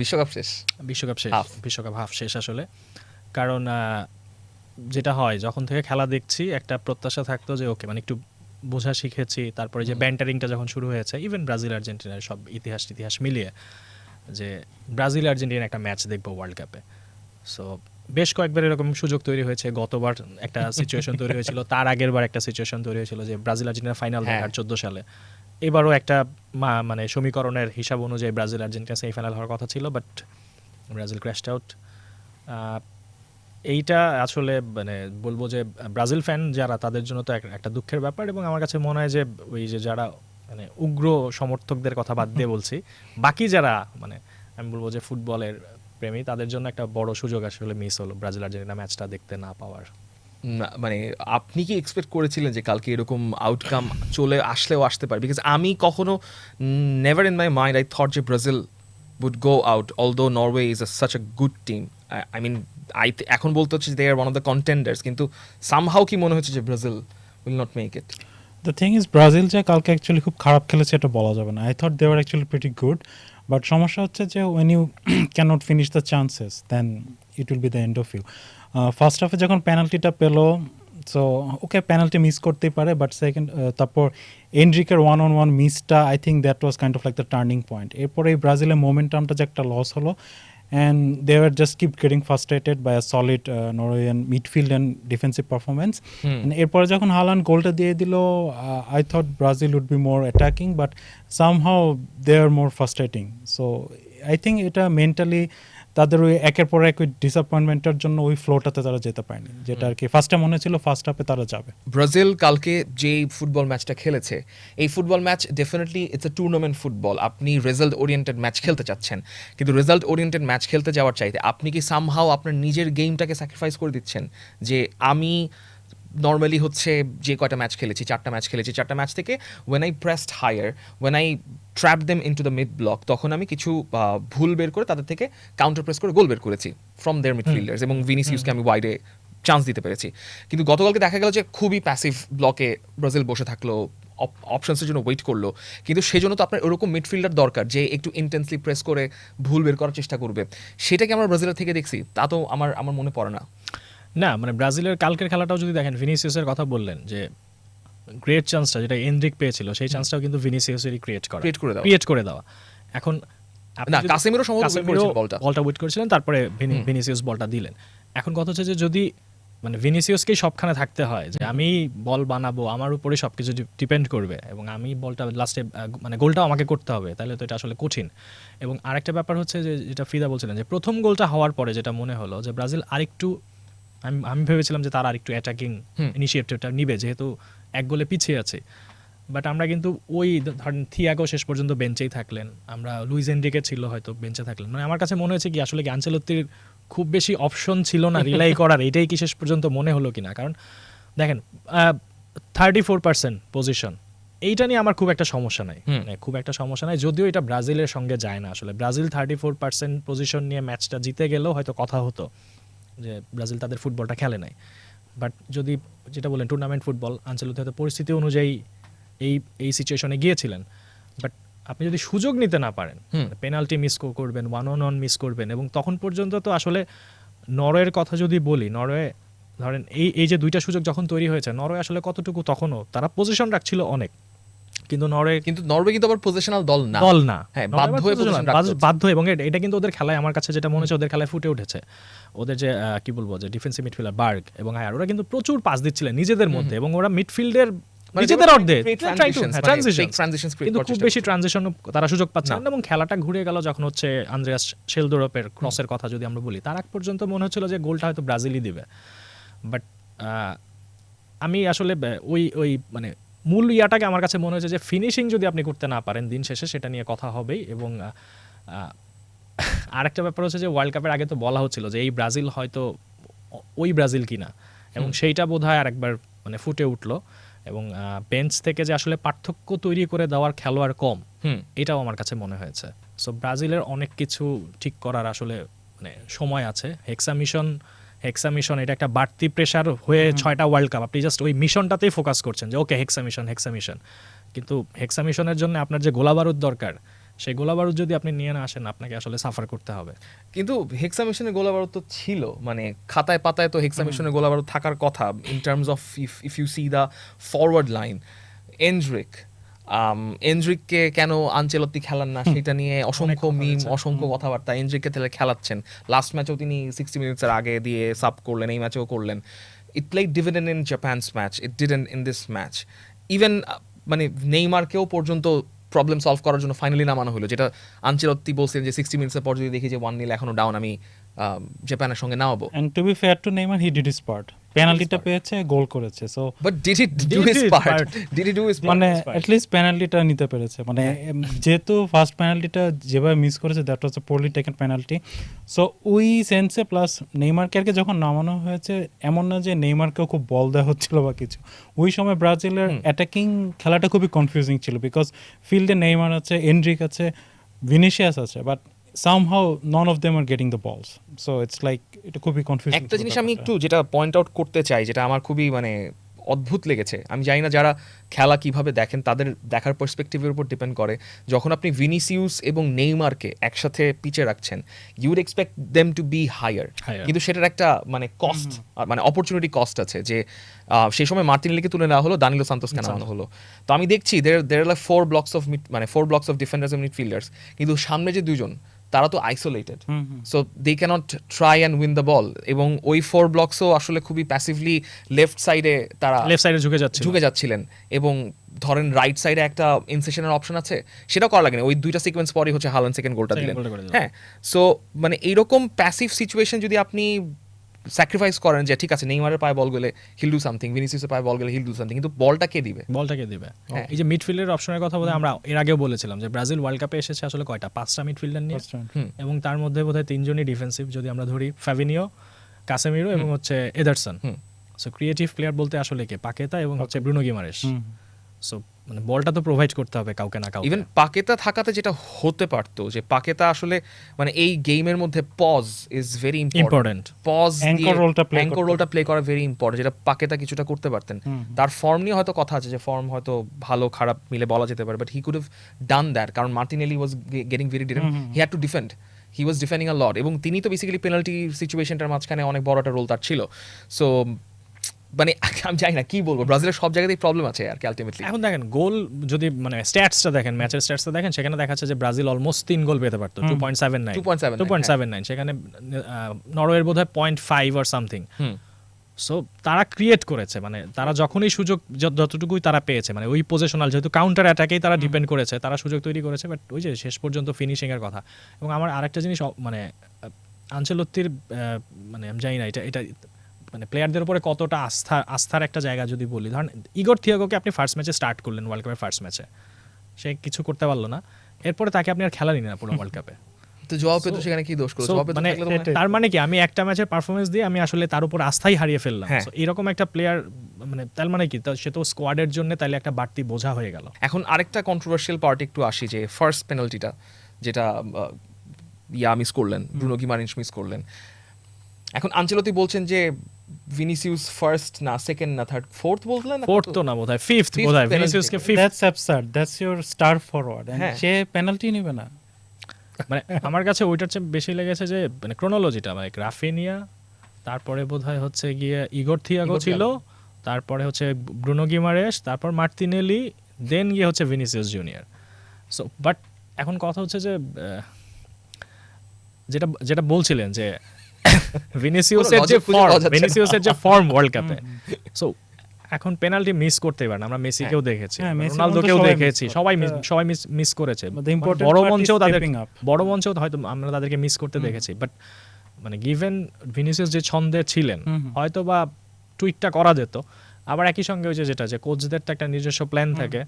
বিশ্বকাপ শেষ, বিশ্বকাপ হাফ শেষ আসলে। কারণ যেটা হয় যখন থেকে খেলা দেখছি একটা প্রত্যাশা থাকতো যে ওকে মানে একটু বোঝা শিখেছি, তারপরে যে ব্যান্টারিংটা যখন শুরু হয়েছে ইভেন ব্রাজিল আর্জেন্টিনার সব ইতিহাস মিলিয়ে যে ব্রাজিল আর্জেন্টিনা একটা ম্যাচ দেখবো ওয়ার্ল্ড কাপে। সো বেশ কয়েকবার এরকম সুযোগ তৈরি হয়েছে, গতবার একটা সিচুয়েশন তৈরি হয়েছিল, তার আগের বার একটা সিচুয়েশন তৈরি হয়েছিল যে ব্রাজিল আর্জেন্টিনা ফাইনাল দেখার 14 সালে। এবারও একটা মানে সমীকরণের হিসাব অনুযায়ী ব্রাজিল আর্জেন্টিনা সেমিফাইনাল হওয়ার কথা ছিল, বাট ব্রাজিল ক্র্যাশড আউট। এইটা আসলে মানে বলবো যে ব্রাজিল ফ্যান যারা তাদের জন্য তো একটা দুঃখের ব্যাপার, এবং আমার কাছে মনে হয় যে ওই যে যারা মানে উগ্র সমর্থকদের কথা বাদ দিয়ে বলছি, বাকি যারা মানে আমি বলবো যে ফুটবলের প্রেমী তাদের জন্য একটা বড় সুযোগ আসলে মিস হলো ব্রাজিল আর্জেন্টিনা ম্যাচটা দেখতে না পাওয়ার। মানে আপনি কি এক্সপেক্ট করেছিলেন যে কালকে এরকম আউটকাম চলে আসলেও আসতে পারে? বিকজ আমি কখনো never in my mind I thought যে Brazil would go out, although Norway is such a good team. I mean, এখন বলতে হচ্ছে they are one of the contenders, কিন্তু somehow কি মনে হচ্ছে যে Brazil will not make it. The thing is Brazil যে কালকে অ্যাকচুয়ালি খুব খারাপ খেলেছে এটা বলা যাবে না। I thought they were actually pretty good, but সমস্যা হচ্ছে যে when you can't finish the chances then it will be the end of you. First হাফে যখন পেনাল্টিটা পেলো, সো ওকে পেনাল্টি মিস করতেই পারে, বাট সেকেন্ড তারপর এনরিকের 1-on-1 মিসটা I think that was kind of like the turning point. এরপরে এই ব্রাজিলের মোমেন্টামটা যে একটা লস হলো, and they were just keep getting frustrated by a solid Norwegian midfield and defensive performance. And এরপরে যখন হালান্ড গোলটা দিয়ে দিল, I thought Brazil would be more attacking, but somehow they are more frustrating. So I think এটা mentally তাদের ওই একের পর এক ওই ডিসঅ্যাপয়েন্টমেন্টের জন্য ওই ফ্লোটাতে তারা যেতে পারেনি, যেটা আর কি ফার্স্টে মনে ছিল ফার্স্ট হাফে তারা যাবে। ব্রাজিল কালকে যে ফুটবল ম্যাচটা খেলেছে, এই football match definitely it's a tournament football. আপনি রেজাল্ট ওরিয়েন্টেড ম্যাচ খেলতে চাচ্ছেন, কিন্তু রেজাল্ট ওরিয়েন্টেড ম্যাচ খেলতে যাওয়ার চাইতে আপনি কি সামহাও আপনার নিজের গেমটাকে স্যাক্রিফাইস করে দিচ্ছেন? যে আমি নর্মালি হচ্ছে যে কয়টা ম্যাচ খেলেছি, 4টা ম্যাচ খেলেছি, 4টা ম্যাচ থেকে when I pressed higher, when I trap them into the mid block, তখন আমি কিছু ভুল বের করে তাদের থেকে কাউন্টার প্রেস করে গোল বের করেছি ফ্রম দেয়ার মিডফিল্ডার্স, এবং ভিনিসিয়াসকে আমি ওয়াইডে চান্স দিতে পেরেছি। কিন্তু গতকালকে দেখা গেল যে খুবই প্যাসিভ ব্লকে ব্রাজিল বসে থাকলো, অপশনসের জন্য ওয়েট করলো, কিন্তু সেই জন্য তো আপনার ওরকম মিডফিল্ডার দরকার যে একটু ইন্টেন্সলি প্রেস করে ভুল বের করার চেষ্টা করবে। সেটাকে আমরা ব্রাজিলের থেকে দেখছি, তা তো আমার মনে পড়ে না। না মানে ব্রাজিলের কালকের খেলাটাও যদি দেখেন, ভিনিসিয়াসের কথা বললেন যে গ্রেট চান্সটা যেটা এনরিক পেয়েছিল, সেই চান্সটাও কিন্তু ভিনিসিয়াসেরই ক্রিয়েট করে দেওয়া। এখন না, কাসেমিরো বলটা ওয়েট করেছিলেন, তারপরে ভিনিসিয়াস বলটা দিলেন। এখন কথা হচ্ছে যে যদি মানে ভিনিসিয়াসকেই সবখানে থাকতে হয় যে আমি বল বানাবো, আমার উপরে সবকিছু ডিপেন্ড করবে এবং আমি বলটা লাস্টে মানে গোলটাও আমাকে করতে হবে, তাহলে তো এটা আসলে কঠিন। এবং আরেকটা ব্যাপার হচ্ছে যে যেটা ফিদা বলছিলেন যে প্রথম গোলটা হওয়ার পরে যেটা মনে হলো যে ব্রাজিল আরেকটু, আমি ভেবেছিলাম যে তারা আরেকটু অ্যাটাকিং ইনিশিয়েটিভটা নিবে যেহেতু এক গোলে পিছিয়ে আছে। বাট আমরা কিন্তু ওই ধরেন থিয়াগো শেষ পর্যন্ত বেঞ্চেই থাকলেন, আমরা লুইস এনরিকে ছিল হয়তো বেঞ্চে থাকলেন, মানে আমার কাছে মনে হয়েছে কি আসলে কি আনচেলত্তির খুব বেশি অপশন ছিল না রিলাই করার, এটাই কি শেষ পর্যন্ত মনে হলো কিনা। কারণ দেখেন 34% পজিশন, এইটা নিয়ে আমার খুব একটা সমস্যা নাই, যদিও এটা ব্রাজিলের সঙ্গে যায় না। আসলে ব্রাজিল 34% পজিশন নিয়ে ম্যাচটা জিতে গেলেও হয়তো কথা হতো যে ব্রাজিল তাদের ফুটবলটা খেলে নাই। বাট যদি যেটা বলেন টুর্নামেন্ট ফুটবল, আনচেলত্তি হয়তো পরিস্থিতি অনুযায়ী এই সিচুয়েশনে গিয়েছিলেন, বাট আপনি যদি সুযোগ নিতে না পারেন, পেনাল্টি মিস করবেন, 1-on-1 মিস করবেন, এবং তখন পর্যন্ত তো আসলে নরওয়ের কথা যদি বলি, নরওয়ে ধরেন এই যে দুইটা সুযোগ যখন তৈরি হয়েছে, নরওয়ে আসলে কতটুকু তখনও তারা পজিশন রাখছিল অনেক, কিন্তু নরওয়ে কিন্তু আবার পজিশনাল দল না, বাধ্য, এবং এটা কিন্তু ওদের খেলায় আমার কাছে যেটা মনে হচ্ছে ওদের খেলায় ফুটে উঠেছে। ওদের যে কি বলবো যে ডিফেন্সিভ মিডফিল্ডার বার্গ এবং আয়ার, ওরা কিন্তু প্রচুর পাস দিচ্ছিলেন নিজেদের মধ্যে, এবং ওরা মিডফিল্ডের নিজেদের অর্ধে কিন্তু খুব বেশি ট্রানজিশন তারা সুযোগ পাচ্ছে না, এবং খেলাটা ঘুরে গেল যখন হচ্ছে আন্দ্রেয়াস শেলদোরপের ক্রসের কথা যদি আমরা বলি, তার আগ পর্যন্ত মনে হচ্ছিল যে গোলটা হয়তো ব্রাজিলই দিবে। বাট আমি আসলে ওই মানে মূল ইয়াটাকে আমার কাছে মনে হচ্ছে যে ফিনিশিং যদি আপনি করতে না পারেন দিন শেষে সেটা নিয়ে কথা হবেই। এবং আরেকটা ব্যাপার হচ্ছে যে ওয়ার্ল্ড কাপের আগে তো বলা হচ্ছিল যে এই ব্রাজিল হয়তো ওই ব্রাজিল কিনা, এবং সেইটা বোধহয় আরেকবার মানে ফুটে উঠলো, এবং বেঞ্চ থেকে যে আসলে পার্থক্য তৈরি করে দেওয়ার খেলোয়াড় কম, এটাও আমার কাছে মনে হয়েছে। সো ব্রাজিলের অনেক কিছু ঠিক করার আসলে মানে সময় আছে। হেক্সা মিশন এটা একটা বাড়তি প্রেশার হয়ে 6টা ওয়ার্ল্ড কাপ আপনি জাস্ট ওই মিশনটাতেই ফোকাস করছেন যে ওকে হেক্সা মিশন, কিন্তু হেক্সা মিশনের জন্য আপনার যে গোলাবারুদ দরকার সেই গোলাবারুদ যদি আপনি নিয়ে না আসেন আপনাকে আসলে সাফার করতে হবে। কিন্তু হেক্সামিশনের গোলাবারুদ তো ছিল, মানে খাতায় পাতায় তো হেক্সামিশনের গোলাবারুদ থাকার কথা in terms of if you see the forward line. এনড্রিককে কেন আনচেলত্তি খেলান না সেটা নিয়ে অসংখ্য কথা মিম, হয়েছে। অসংখ্য কথাবার্তা। এনড্রিককে তাহলে খেলাচ্ছেন, লাস্ট ম্যাচেও তিনি 60 মিনিটসের আগে দিয়ে সাব করলেন, এই ম্যাচেও করলেন। It played dividend in Japan's match, it didn't in this match. Even মানে নেইমারকেও পর্যন্ত প্রবলেম সলভ করার জন্য ফাইনালি নামানো হলো, যেটা আনচেলত্তি বলছেন যে 60 মিনিটসের পর যদি দেখি যে 1-0 এখনো ডাউন, আমি জাপানের সঙ্গে নামাবো। And to be fair to Neymar, he did his part. পেনাল্টিটা part. পেয়েছে, গোল করেছে, so but did he do his part? Did he do his মানে his part. অ্যাটলিস্ট পেনাল্টিটা নিতে পেরেছে। মানে যেহেতু ফার্স্ট পেনাল্টিটা যেভাবে মিস করেছে, that was A poorly taken penalty. So ওই সেন্সে প্লাস নেইমারকে যখন নামানো হয়েছে, এমন না যে নেইমারকেও খুব বল দেওয়া হচ্ছিল বা কিছু। ওই সময় ব্রাজিলের অ্যাটাকিং খেলাটা খুবই কনফিউজিং ছিল, বিকজ ফিল্ডে নেইমার আছে, এনড্রিক আছে, ভিনিসিয়াস আছে, but somehow none of them are getting the balls, so it's like এটা খুবই কনফিউজিং। একটা জিনিস আমি একটু যেটা পয়েন্ট আউট করতে চাই, যেটা আমার খুবই মানে অদ্ভুত লেগেছে, আমি জানি না যারা খেলা কিভাবে দেখেন তাদের দেখার পার্সপেক্টিভের উপর ডিপেন্ড করে। যখন আপনি ভিনিসিউস এবং নেইমারকে একসাথে পিচে রাখছেন, you would expect them to be higher, Higher. কিন্তু সেটার একটা মানে কস্ট, মানে অপরচুনিটি কস্ট আছে, যে সেই সময় মার্টিনেলিকে তুলে নেওয়া হলো, দানিলো সান্তোসকে নামানো হলো। তো আমি দেখছি there like 4 blocks of defenders and midfielders, কিন্তু সামনে যে দুজন তারা তো isolated, so they can't try and win the ball. এবং ওই 4 ব্লকসও আসলে খুবই প্যাসিভলি লেফট সাইডে তারা লেফট সাইডে ঝুঁকে যাচ্ছিলেন, এবং ধরেন রাইট সাইডে একটা ইনসেশনের অপশন আছে, সেটাও করা লাগে না। ওই দুইটা সিকোয়েন্স পরে হচ্ছে হালান্ড সেকেন্ড গোলটা দিলেন। হ্যাঁ, সো মানে এইরকম প্যাসিভ সিচুয়েশন যদি আপনি স্যাক্রিফাইস করেন যে ঠিক আছে নেইমারের পায়ে বল গেলে হিল ডু সামথিং, ভিনিসিয়াসের পায়ে বল গেলে হিল ডু সামথিং, কিন্তু বলটা কে দিবে? বলটাকে দিবে। হ্যাঁ। এই যে মিডফিল্ডের অপশনের কথা বলে আমরা এর আগেও বলেছিলাম যে ব্রাজিল ওয়ার্ল্ড কাপে এসেছে আসলে কয়টা 5টা মিডফিল্ডার নিয়ে, এবং তার মধ্যে বোধহয় 3জনই ডিফেন্সিভ, যদি আমরা ধরি ফাবিনিও, কাসেমিরো এবং হচ্ছে এদারসন। সো ক্রিয়েটিভ প্লেয়ার বলতে আসলে কে? পাকেতা এবং হচ্ছে ব্রুনো গিমারেশ। সো মানে বলটা তো প্রোভাইড করতে হবে কাউকে না কাউকে। ইভেন পাকেতা থাকাতে যেটা হতে পারতো, যে পাকেতা আসলে মানে এই গেমের মধ্যে pause is very important, pause Anchor role-টা play অ্যাঙ্কর রোলটা প্লে করা ভেরি ইম্পর্টেন্ট, যেটা পাকেতা কিছুটা করতে পারতেন। তার ফর্ম নিয়ে হয়তো কথা আছে, যে ফর্ম হয়তো ভালো খারাপ মিলে বলা যেতে পারে, but he could have done that, কারণ Martinelli was getting very defend, he had to defend, he was defending a lot, এবং তিনি তো বেসিক্যালি পেনাল্টি সিচুয়েশনটার মাঝখানে অনেক বড় একটা রোল তার ছিল। সো মানে আমি জানি না কি বলবো, ব্রাজিলের সব জায়গাতেই প্রবলেম আছে আর কি আলটিমেটলি। এখন দেখেন গোল যদি মানে স্ট্যাটসটা দেখেন, ম্যাচের স্ট্যাটসটা দেখেন, সেখানে দেখা যাচ্ছে যে ব্রাজিল অলমোস্ট 3 গোল পেতে পারতো, 2.79, সেখানে নরওয়ের বোধহয় 0.5 অর সামথিং। সো তারা ক্রিয়েট করেছে, মানে তারা যখনই সুযোগ যতটুকুই তারা পেয়েছে, মানে ওই পজিশনাল যেহেতু কাউন্টার অ্যাটাকেই তারা ডিপেন্ড করেছে, তারা সুযোগ তৈরি করেছে, বাট ওই যে শেষ পর্যন্ত ফিনিশিং এর কথা। এবং আমার আরেকটা জিনিস মানে আনচেলত্তির মানে আমি জানি না এটা মানে প্লেয়ারদের উপরে কতটা আস্থার একটা জায়গা যদি বলি, ধরেন ইগোর থিয়াগোকে আপনি ফার্স্ট ম্যাচে স্টার্ট করলেন, ওয়ার্ল্ড কাপের ফার্স্ট ম্যাচে সে কিছু করতে পারলো না, এরপরে তাকে আপনি আর খেলা নিলেন না পুরো ওয়ার্ল্ড কাপে। তো জবাব পেতো সেখানে কি দোষ করলো? So, জবাব পেতো মানে থাকলে তো মানে- তার মানে কি আমি একটা ম্যাচের পারফরমেন্স দিয়ে আমি আসলে তার উপর আস্থাই হারিয়ে ফেললাম। হ্যাঁ। So, এরকম একটা প্লেয়ার মানে তার মানে কি সে তো স্কোয়াডের জন্য তাইলে একটা বাড়তি বোঝা হয়ে গেল। এখন আরেকটা কন্ট্রোভার্সিয়াল পার্ট একটু আসি, যে ফার্স্ট পেনাল্টিটা যেটা মিস করলেন, ব্রুনো গিমারেশ মিস করলেন। এখন আনচেলত্তি বলছেন যে ভিনিসিয়াস ফার্স্ট না সেকেন্ড না থার্ড, ফোর্থ বললেন না, ফোর্থ তো না বোধহয় ফিফথ, Fifth বোধহয় penalty। ভিনিসিয়াসকে fifth. That's absurd, that's your star forward, হ্যাঁ। সে পেনাল্টি নেবে না। মানে আমার কাছে ওইটার চেয়ে বেশি লেগেছে যে মানে ক্রোনোলজিটা, মানে রাফিনিয়া, তারপরে বোধহয় হচ্ছে গিয়ে ইগোর থিয়াগো ইগোর ছিল, থিয়াগো। তারপরে হচ্ছে ব্রুনো গিমারেশ, তারপর মার্তিনেলি, দেন গিয়ে হচ্ছে ভিনিসিয়াস জুনিয়র। সো বাট এখন কথা হচ্ছে যে যেটা যেটা বলছিলেন যে ভিনিসিয়াসের যে logic খুঁজে ফর্ম, পাওয়া যাচ্ছে না। ভিনিসিয়াসের যে ফর্ম ওয়ার্ল্ড কাপে, সো এখন পেনাল্টি মিস করতেই পারে না। আমরা মেসিকেও দেখেছি, হ্যাঁ, মেসির রোনালদোকেও মতো সবাই দেখেছি, miss সবাই করে। সবাই মিস করেছে। But the important বড় part is মঞ্চেও তাদের stepping up. বড় মঞ্চেও হয়তো আমরা তাদেরকে মিস করতে দেখেছি, বাট মানে গিভেন ভিনিসিয়াস যে ছন্দে ছিলেন, হয়তো বা টুইকটা করা যেত। আবার একই সঙ্গে ওই যে যেটা যে কোচদের তো একটা নিজস্ব প্ল্যান থাকে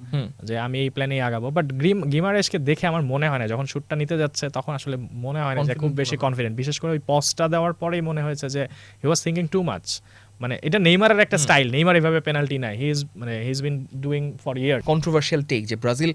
যে আমি এই প্ল্যানেই আগাবো, বাট গিমারেশকে দেখে আমার মনে হয় না যখন শুটটা নিতে যাচ্ছে তখন আসলে মনে হয় না যে খুব বেশি কনফিডেন্ট, বিশেষ করে ওই পজটা দেওয়ার পরেই মনে হয়েছে যে he was thinking too much. মানে এটা নেইমারের একটা স্টাইল, নেইমার এভাবে পেনাল্টি নেয়, he is been doing for year. Controversial take যে ব্রাজিল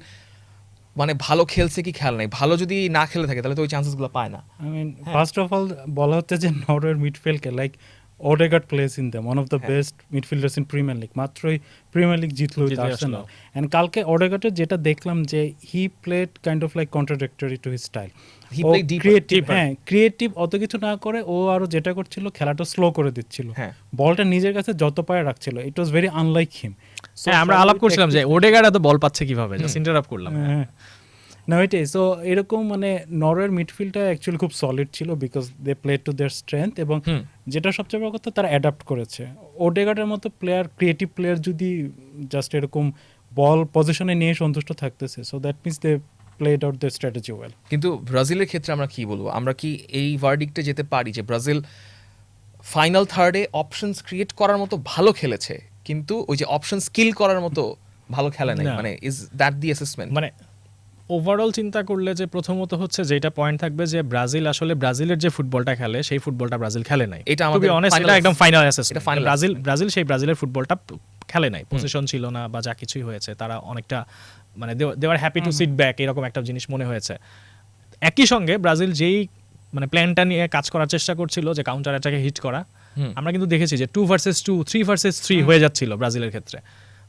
মানে ভালো খেলছে কি খেল নাই, ভালো যদি না খেলে থাকে তাহলে তো ওই চান্সেসগুলো পায় না। I mean first of all বলা হচ্ছে যে নরওয়ের মিডফিল্ডকে like Odegaard plays in them, one of the হ্যাঁ। best midfielders in Premier League. মাত্রই প্রিমিয়ার লিগ জিতলো উইথ জিতে আর্সেনাল। আসলো। এন্ড কালকে ওডেগার্ডের যেটা দেখলাম যে he played kind of like contradictory to his style. He played deeper. Creative, Deeper. হ্যাঁ ক্রিয়েটিভ অত কিছু না করে ও আরো যেটা করছিল খেলাটা স্লো করে দিচ্ছিল, হ্যাঁ। বলটা নিজের কাছে যত পায়ে রাখছিল। ইট ওয়াজ ভেরি আনলাইক হিম। হ্যাঁ আমরা আলাপ করছিলাম যে ওডেগার্ড এত বল পাচ্ছে কিভাবে, জাস্ট ইন্টারাপ্ট করলাম। না ওইটাই। সো এরকম মানে নরওয়ের মিডফিল্ডটা অ্যাকচুয়ালি খুব সলিড ছিল because they play to their strength, এবং যেটা সবচেয়ে বড় কথা তারা অ্যাডাপ্ট করেছে। ওডেগার্ডের মতো প্লেয়ার, ক্রিয়েটিভ প্লেয়ার যদি জাস্ট এরকম বল পজিশনে নিয়ে সন্তুষ্ট থাকতেছে, so that means they played out the strategy well. কিন্তু ব্রাজিলের ক্ষেত্রে আমরা কি বলবো, আমরা কি এই ভার্ডিক্টে যেতে পারি যে ব্রাজিল ফাইনাল থার্ডে অপশনস ক্রিয়েট করার মতো ভালো খেলেছে, কিন্তু ওই যে অপশন স্কিল করার মতো ভালো খেলে নাই? না। মানে ইজ দ্যাট দি অ্যাসেসমেন্ট? মানে ওভারঅল চিন্তা করলে যে প্রথমত হচ্ছে যেটা পয়েন্ট থাকবে যে ব্রাজিল আসলে ব্রাজিলের যে ফুটবলটা খেলে সেই ফুটবলটা ব্রাজিল খেলে নাই। এটা To be আমাদের honest, final- এটা একদম ফাইনাল এটা অ্যাসেসমেন্ট। final ব্রাজিল সেই ব্রাজিলের ফুটবলটা খেলে নাই, পজিশন ছিল না বা যা কিছুই হয়েছে, তারা অনেকটা মানে দে আর হ্যাপি টু সিট ব্যাক, এরকম একটা জিনিস মনে হয়েছে। একই সঙ্গে ব্রাজিল যেই মানে প্ল্যানটা নিয়ে কাজ করার চেষ্টা করছিল যে কাউন্টার অ্যাটাকে হিট করা, আমরা কিন্তু দেখেছি যে 2 ভার্সেস 2, 3 ভার্সেস 3 হয়ে যাচ্ছিল ব্রাজিলের ক্ষেত্রে।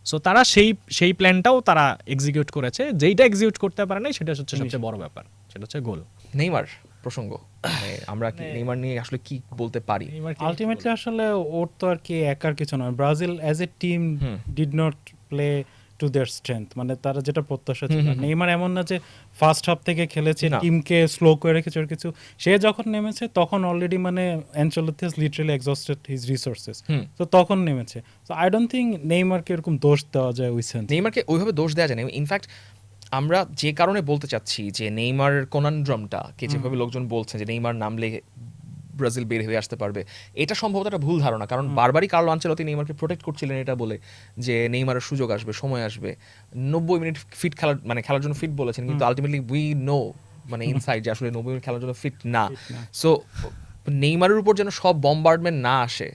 সো তারা সেই প্ল্যানটাও তারা এক্সিকিউট করেছে, যেইটা এক্সিকিউট করতে পারে নাই সেটা হচ্ছে সবচেয়ে বড় ব্যাপার, সেটা হচ্ছে গোল। নেইমার প্রসঙ্গ, মানে আমরা কি নেইমার নিয়ে আসলে কি বলতে পারি? আলটিমেটলি আসলে ওর তো আর কি একার কিছু নয়, Brazil as a team did not play to their strength. মানে তারা যেটা প্রত্যাশা ছিল, নেইমার এমন না যে ফার্স্ট হাফ থেকে খেলেছে না। টিমকে স্লো করে রেখেছে ওর কিছু। সে যখন নেমেছে তখন অলরেডি মানে Ancelotti has literally exhausted his resources, তো তখন নেমেছে। সো আই ডোন্ট থিঙ্ক নেইমারকে এরকম দোষ দেওয়া যায় ওই সেন্স। নেইমারকে ওইভাবে দোষ দেওয়া যায় না। ইনফ্যাক্ট আমরা যে কারণে বলতে চাচ্ছি যে নেইমার কোনানড্রামটা কে যেভাবে লোকজন বলছে যে নেইমার নামলে ব্রাজিল বের হয়ে আসতে পারবে, এটা সম্ভবত একটা ভুল ধারণা। কারণ বারবারই কার্লো আনচেলত্তি নেইমারকে প্রোটেক্ট করছিলেন এটা বলে যে নেইমারের সুযোগ আসবে, সময় আসবে, 90 মিনিট ফিট খেলার জন্য ফিট বলেছেন, কিন্তু আলটিমেটলি উই নো মানে ইনসাইড যে আসলে 90 মিনিট খেলার জন্য ফিট না। সো নেইমারের উপর যেন সব বম্বার্ডমেন্ট না আসে,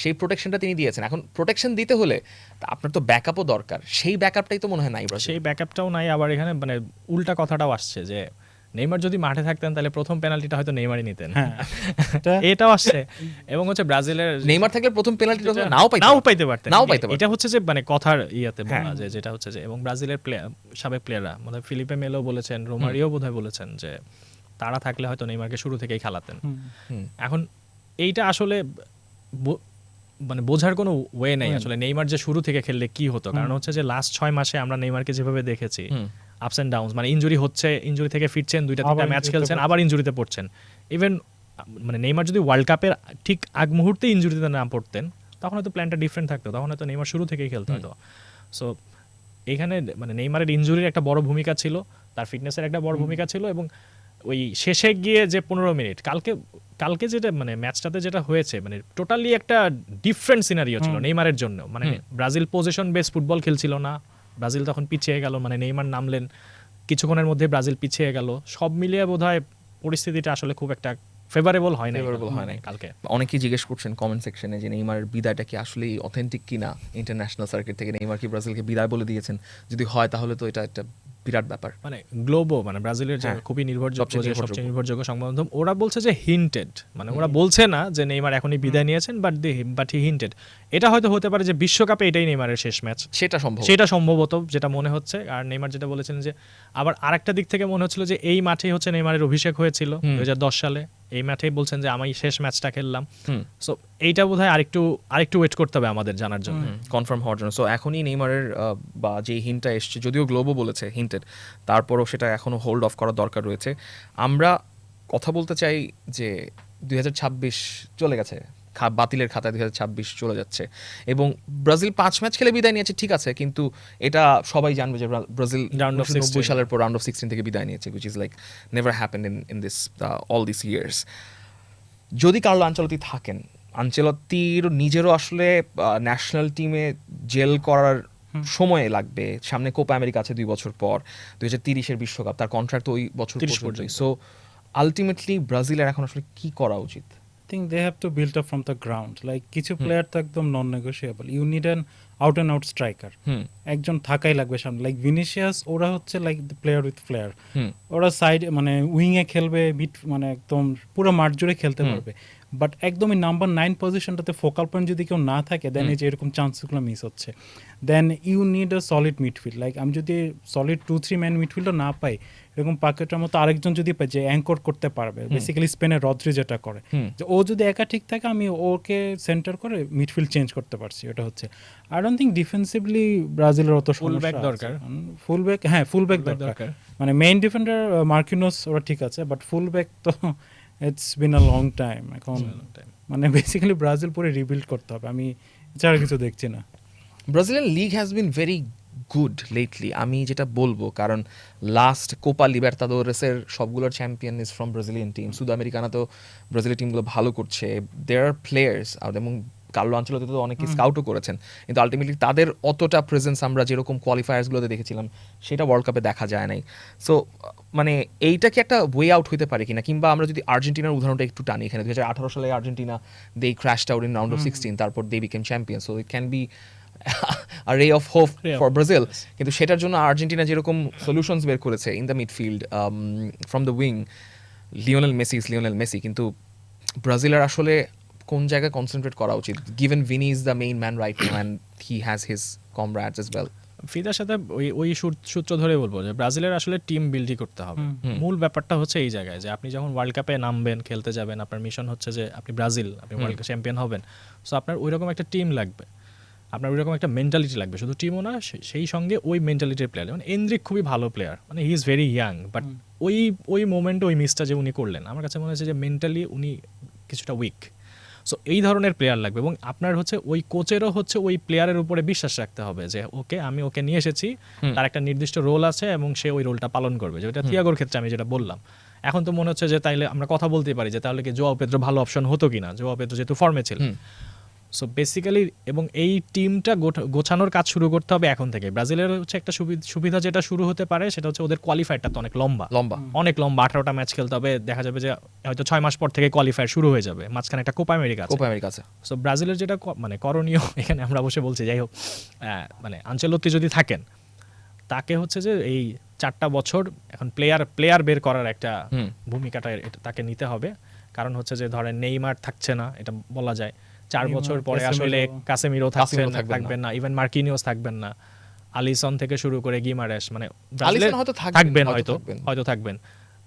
সেই প্রোটেকশনটা তিনি দিয়েছেন। এখন প্রোটেকশন দিতে হলে আপনার তো ব্যাকআপও দরকার, সেই ব্যাকআপটাই তো মনে হয় নাই ব্রাজিল। সেই ব্যাকআপটাও নাই। আবার এখানে মানে উল্টা কথাটাও আসছে যে নেইমার যদি মাঠে থাকতেন তাহলে প্রথম পেনাল্টিটা হয়তো নেইমারই নিতেন, হ্যাঁ এটাও আসছে। এবং হচ্ছে ব্রাজিলের নেইমার থাকলে প্রথম পেনাল্টিটা যেটা- নাও পাইতে পারতেন। নাও পাইতে পারতেন। এটা হচ্ছে যে মানে কথার ইয়াতে হ্যাঁ। বলা যায়, যেটা হচ্ছে যে এবং ব্রাজিলের সাবেক প্লেয়াররা মানে ফিলিপে মেলো বলেছেন, রোমারিও বোধহয় বলেছেন যে তারা থাকলে হয়তো নেইমারকে শুরু থেকেই খেলাতেন। এখন এইটা আসলে মানে বোঝার কোনো ওয়ে নেই আসলে নেইমার যে শুরু থেকে খেললে কি হতো। কারণ হচ্ছে যে লাস্ট 6 মাসে আমরা নেইমারকে যেভাবে দেখেছি, আপস এন্ড ডাউনস, মানে ইনজুরি হচ্ছে, ইনজুরি থেকে ফিরছেন, 2টা 3টা ম্যাচ খেলছেন, আবার ইনজুরিতে পড়ছেন। ইভেন মানে নেইমার যদি ওয়ার্ল্ড কাপের ঠিক আগ মুহূর্তে ইনজুরিতে না পড়তেন তখন হয়তো প্ল্যানটা ডিফারেন্ট থাকতো, তখন হয়তো নেইমার শুরু থেকেই খেলতে হতো। সো এখানে মানে নেইমারের ইনজুরির একটা বড় ভূমিকা ছিল, তার ফিটনেসের একটা বড় ভূমিকা ছিল, এবং ওই শেষে গিয়ে যে 15 মিনিট কালকে যেটা মানে ম্যাচটাতে যেটা হয়েছে মানে টোটালি একটা ডিফারেন্ট সিনারিও ছিল নেইমারের জন্য। মানে ব্রাজিল পজিশন বেস ফুটবল খেলছিল না, ব্রাজিল তখন পিছিয়ে গেল, মানে নেইমার নামলেন, কিছুক্ষণের মধ্যে ব্রাজিল পিছিয়ে গেল। সব মিলিয়ে বোধহয় পরিস্থিতিটা আসলে খুব একটা ফেভারেবল হয় না কালকে। অনেকেই জিজ্ঞেস করছেন কমেন্ট সেকশনে যে নেইমারের বিদায়টা কি আসলেই অথেন্টিক কিনা, ইন্টারন্যাশনাল সার্কিট থেকে নেইমার কি ব্রাজিলকে বিদায় বলে দিয়েছেন? যদি হয় তাহলে তো এটা একটা বিরাট ব্যাপার। মানে গ্লোবো মানে ব্রাজিলের যে খুবই সবচেয়ে নির্ভরযোগ্য সংবাদ মাধ্যম, ওরা বলছে যে হিন্টেড, মানে ওরা বলছে না যে নেইমার এখনই বিদায় নিয়েছেন, বাট হি হিন্টেড। এটা হয়তো হতে পারে যে বিশ্বকাপে এটাই নেইমারের শেষ ম্যাচ, সেটা সম্ভবত যেটা মনে হচ্ছে। আর নেইমার যেটা বলেছিলেন যে আবার আরেকটা দিক থেকে মনে হচ্ছিল যে এই মাঠেই হচ্ছে নেইমারের অভিষেক হয়েছিল 2010 সালে, এই মাঠেই বলছেন যে আমি শেষ ম্যাচটা খেললাম। সো এইটা বোধহয় আরেকটু ওয়েট করতে হবে আমাদের জানার জন্য, কনফার্ম হওয়ার জন্য। সো এখনই নেইমারের বা যে হিন্টটা এসছে, যদিও গ্লোবো বলেছে হিন্টেড, তারপরও সেটা এখনো হোল্ড অফ করার দরকার রয়েছে। আমরা কথা বলতে চাই যে 2026 চলে গেছে, বাতিলের খাতায় 2026 চলে যাচ্ছে, এবং ব্রাজিল 5 ম্যাচ খেলে বিদায় নিয়েছে, ঠিক আছে, কিন্তু এটা সবাই জানবে যে ব্রাজিল 1990 সালের পর রাউন্ড অফ 16 থেকে বিদায় নিয়েছে, which is like never happened in this all these years. যদি কার্লো আনচেলত্তি থাকেন, আনচেলত্তির নিজেরও আসলে ন্যাশনাল টিমে জেল করার সময় লাগবে, সামনে কোপা আমেরিকা আছে 2 বছর পর, 2030-এর বিশ্বকাপ, তার কন্ট্রাক্ট ওই বছর পর্যন্ত। সো আলটিমেটলি ব্রাজিলের এখন আসলে কি করা উচিত? think they have to build up from the ground. Like কিছু প্লেয়ার তো একদম non negotiable, you need an out and out striker, hmm একজন থাকাই লাগবে সামনে। লাইক ভিনিসিয়াস ওরা হচ্ছে like the player with flair, hmm ওরা সাইড মানে উইংয়ে খেলবে, মিড মানে একদম পুরো মাঠ জুড়ে খেলতে পারবে, বাট একদমই নাম্বার 9 পজিশনটাতে ফোকাল পয়েন্ট যদি কেউ না থাকে দেন এই যে এরকম চান্সগুলো মিস হচ্ছে। Then you need a solid midfield, like আমি যদি সলিড 2-3 ম্যান মিডফিল্ডও না পাই, এরকম পাকেটের মতো আরেকজন যদি পাই যে অ্যাঙ্কর করতে পারবে, বেসিক্যালি স্পেনের রদ্রি যেটা করে, যে ও যদি একা ঠিক থাকে আমি ওকে সেন্টার করে মিডফিল্ড চেঞ্জ করতে পারছি, ওটা হচ্ছে। আই ডোন্ট থিঙ্ক ডিফেন্সিভলি ব্রাজিলের অত Fullback দরকার। ফুলব্যাক, হ্যাঁ ফুলব্যাক দরকার, মানে মেইন ডিফেন্ডার মার্কিনোস ওরা ঠিক আছে, বাট ফুলব্যাক তো it's been a long time এখন, মানে বেসিক্যালি ব্রাজিল পুরো রিবিল্ড করতে হবে, আমি এছাড়া কিছু দেখছি না। Brazilian league has been very good lately, আমি যেটা বলবো, কারণ লাস্ট কোপা লিবার্তাদোরেসের সবগুলোর champion is from Brazilian team. সুদ আমেরিকানা তো ব্রাজিলের টিমগুলো ভালো করছে, দেয়ার আর প্লেয়ার্স, এবং কার্লো আনচেলোতি তো অনেকে স্কাউটও করেছেন, কিন্তু আলটিমেটলি তাদের অতটা প্রেজেন্স আমরা যেরকম কোয়ালিফায়ার্সগুলোতে দেখেছিলাম সেটা ওয়ার্ল্ড কাপে দেখা যায় নাই। সো মানে এইটা কি একটা ওয়ে আউট হতে পারে কিনা, কিংবা আমরা যদি আর্জেন্টিনার উদাহরণটা একটু টানি, এখানে 2018 সালে Argentina they crashed out in round of 16, তারপর they became champion, so it can be a ray of hope for Brazil, কিন্তু সেটার জন্য আর্জেন্টিনা যেরকম সলিউশনস বের করেছে in the midfield from the wing, Lionel Messi, কিন্তু ব্রাজিলের আসলে কোন জায়গায় কনসেন্ট্রেট করা উচিত, given Vini is the main man right now and he has his comrades as well. ফিদার সাথে ওই সূত্র ধরে বলবো যে ব্রাজিলের আসলে টিম বিল্ডই করতে হবে। মূল ব্যাপারটা হচ্ছে এই জায়গায় যে আপনি যখন ওয়ার্ল্ড কাপে নামবেন, খেলতে যাবেন, আপনার মিশন হচ্ছে যে আপনি ব্রাজিল, আপনি ওয়ার্ল্ড কাপ চ্যাম্পিয়ন হবেন, সো আপনার ওইরকম একটা টিম লাগবে, আপনার ওইরকম একটা মেন্টালিটি লাগবে, শুধু টিমও না, সেই সঙ্গে ওই মেন্টালিটির প্লেয়ার। যেমন এন্দ্রিক খুবই ভালো প্লেয়ার, মানে he is very young, but ওই মোমেন্টে ওই মিসটা যে উনি করলেন, আমার কাছে মনে হচ্ছে যে মেন্টালি উনি কিছুটা উইক। সো এই ধরনের প্লেয়ার লাগবে, এবং আপনার হচ্ছে ওই কোচেরও হচ্ছে ওই প্লেয়ারের উপরে বিশ্বাস রাখতে হবে যে আমি ওকে নিয়ে এসেছি, তার একটা নির্দিষ্ট রোল আছে এবং সে ওই রোলটা পালন করবে, যেটা থিয়াগোর ক্ষেত্রে আমি যেটা বললাম। এখন তো মনে হচ্ছে যে তাইলে আমরা কথা বলতেই পারি যে তাহলে কি জোয়াও পেদ্রো ভালো অপশন হতো কিনা, জোয়াও পেদ্রো যেহেতু ফর্মে ছিল। সো বেসিক্যালি এবং এই টিমটা গোছানোর কাজ শুরু করতে হবে এখন থেকে। ব্রাজিলের হচ্ছে একটা সুবিধা যেটা শুরু হতে পারে সেটা হচ্ছে ওদের কোয়ালিফায়ারটা তো অনেক লম্বা, অনেক লম্বা, 18টা ম্যাচ খেলতে হবে, দেখা যাবে যে হয়তো 6 মাস পর থেকে কোয়ালিফায়ার শুরু হয়ে যাবে, মাঝখানে একটা কোপা আমেরিকা আছে। সো ব্রাজিলের যেটা মানে করণীয়, এখানে আমরা বসে বলছি, যাই হোক, মানে আনচেলোত্তি যদি থাকেন, তাকে হচ্ছে যে এই 4টা বছর এখন প্লেয়ার বের করার একটা ভূমিকাটা তাকে নিতে হবে। কারণ হচ্ছে যে ধরেন নেইমার থাকছে না, এটা বলা যায়, 4 বছর পরে আসলে কাসেমিরো থাকবেন না, ইভেন মার্কিনিওস থাকবেন না, আলিসন থেকে শুরু করে গিমারেস, মানে হয়তো থাকবেন,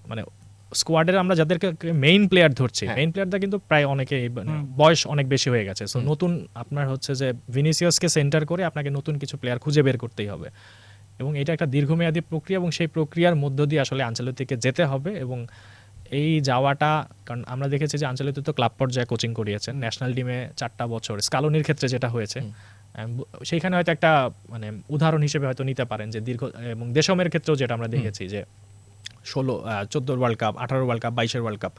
মানে স্কোয়াডের আমরা যাদেরকে মেইন প্লেয়ার ধরছি, মেইন প্লেয়ারটা কিন্তু প্রায় অনেকে বয়স অনেক বেশি হয়ে গেছে। সো নতুন আপনার হচ্ছে যে ভিনিসিয়াসকে সেন্টার করে আপনাকে নতুন কিছু প্লেয়ার খুঁজে বের করতেই হবে, এবং এটা একটা দীর্ঘমেয়াদী প্রক্রিয়া, এবং সেই প্রক্রিয়ার মধ্য দিয়ে আসলে আনচেলোত্তিকে যেতে হবে। এবং এই যাওয়াটা, কারণ আমরা দেখেছি যে আনচেলোত্তি তো ক্লাব পর্যায়ে কোচিং করিয়েছেন, ন্যাশনাল টিমে 4টা বছর, স্কালোনির ক্ষেত্রে যেটা হয়েছে সেইখানে হয়তো একটা মানে উদাহরণ হিসেবে হয়তো নিতে পারেন যে দীর্ঘ, এবং দেশমের ক্ষেত্রেও যেটা আমরা দেখেছি যে 14 world cup, 18 world cup, 22 world cup,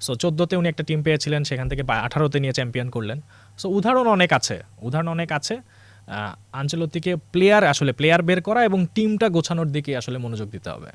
so 14তে উনি একটা টিম পেয়েছিলেন, সেখান থেকে 18তে নিয়ে চ্যাম্পিয়ন করলেন। সো উদাহরণ অনেক আছে। আনচেলোত্তিকে প্লেয়ার বের করা এবং টিমটা গোছানোর দিকে আসলে মনোযোগ দিতে হবে।